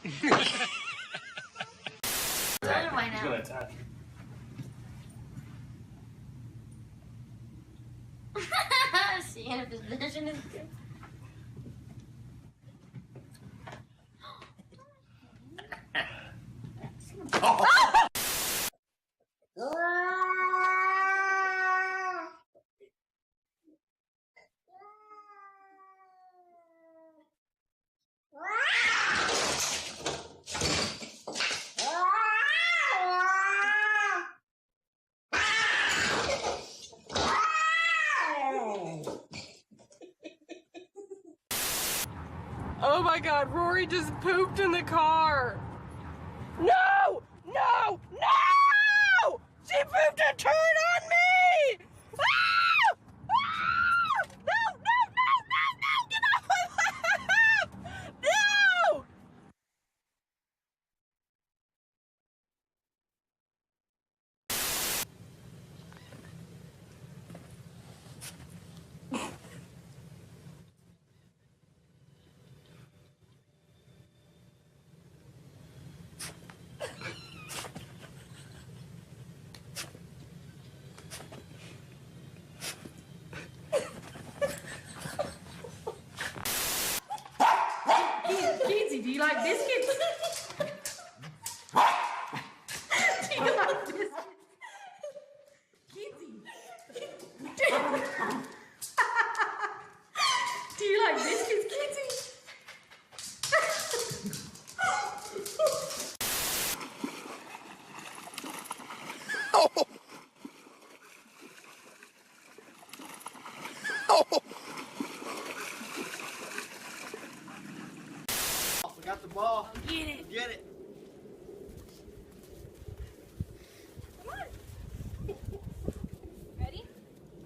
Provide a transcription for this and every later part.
He's gonna attack you. Seeing if his vision is good. Oh my God, Rory just pooped in the car. No! No! No! She pooped a turd on me! Ah! Ah! No! No! No! No! No! Get off my lap! No! Kenzie, do you like biscuits? Do you like biscuits? Kenzie. Do you like biscuits, Kenzie? We got the ball. Get it. Get it. Come on. Ready?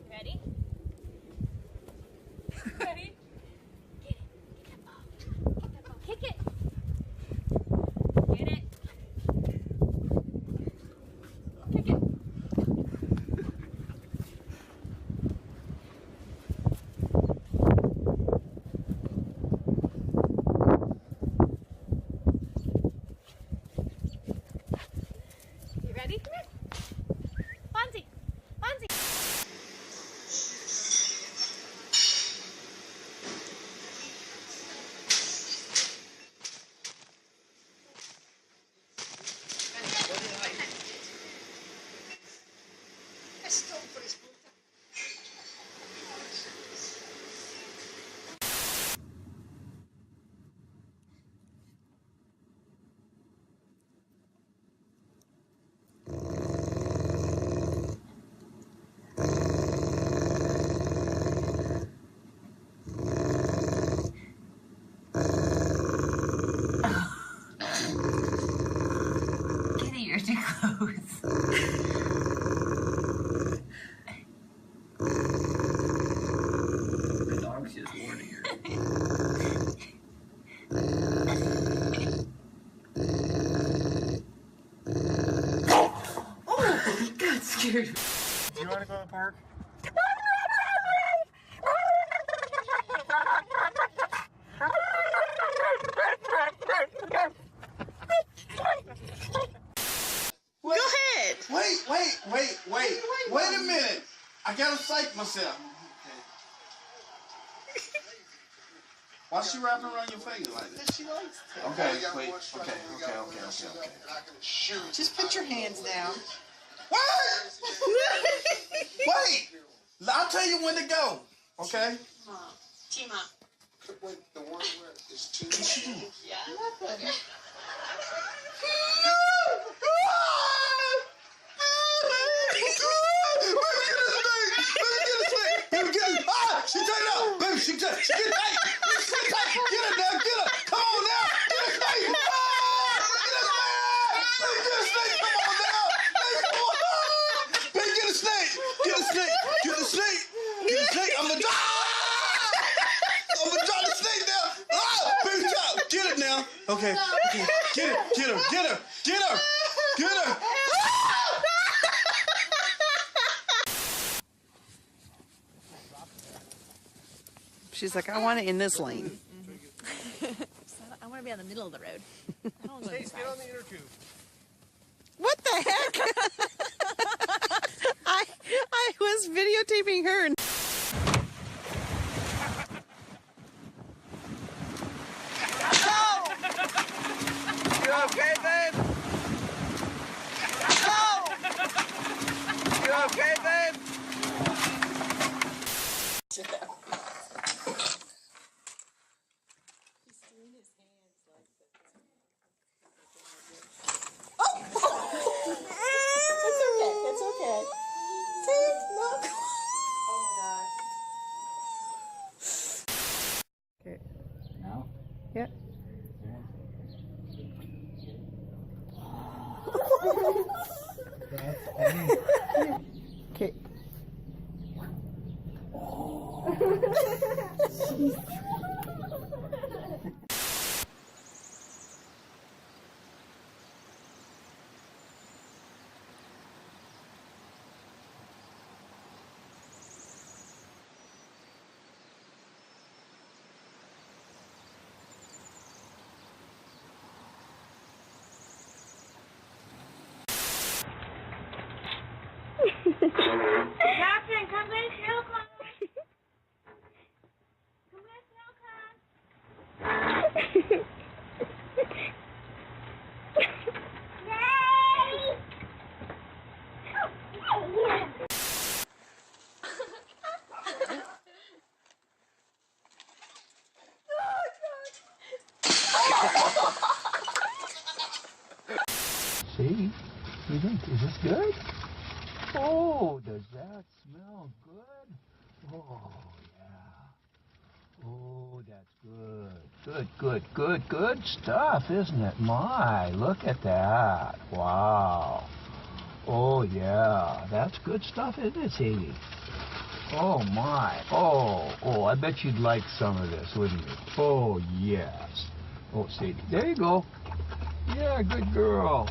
Ready? Ready? Get it. Get that ball. Get that ball. Kick it. Get it. Kick it. You ready? Come here. Fonzie. Fonzie. Kitty, you're too close. The dog's just warning her. God scared me. Do you want to go to the park? Go ahead. Wait a minute. I gotta psych myself. Why is she wrapping around your finger like that? She likes to. Okay, wait. Okay. Just put your hands down. What? Wait. I'll tell you when to go. Okay? Team up. Wait, the word is too. Yeah. Nothing. She turned out. Baby, she get tight. Get her now. Get her. Come on now. Get her snake. Get a snake. Come on now. Baby, get a snake. Get a snake. Get a snake. Get a snake. I'm gonna drop the snake now. Baby, drop. Get it now. Okay. Get it. Get her. Get her. Get her. Get her. She's like, I want it in this lane. I want to to be on the middle of the road. I don't want to go Chase, get on the inner tube. What the heck? I was videotaping her. And You okay, babe? You okay, babe? It's okay. See, no. Okay. Now? Yeah. Okay. Captain, come get a snow cone. Come get a snow cone. Yay! See? You think, is this good? Oh, does that smell good? Oh, yeah. Oh, that's good. Good stuff, isn't it? My, look at that. Wow. Oh, yeah. That's good stuff, isn't it, Sadie? Oh, my. Oh, I bet you'd like some of this, wouldn't you? Oh, yes. Oh, Sadie, there you go. Yeah, good girl.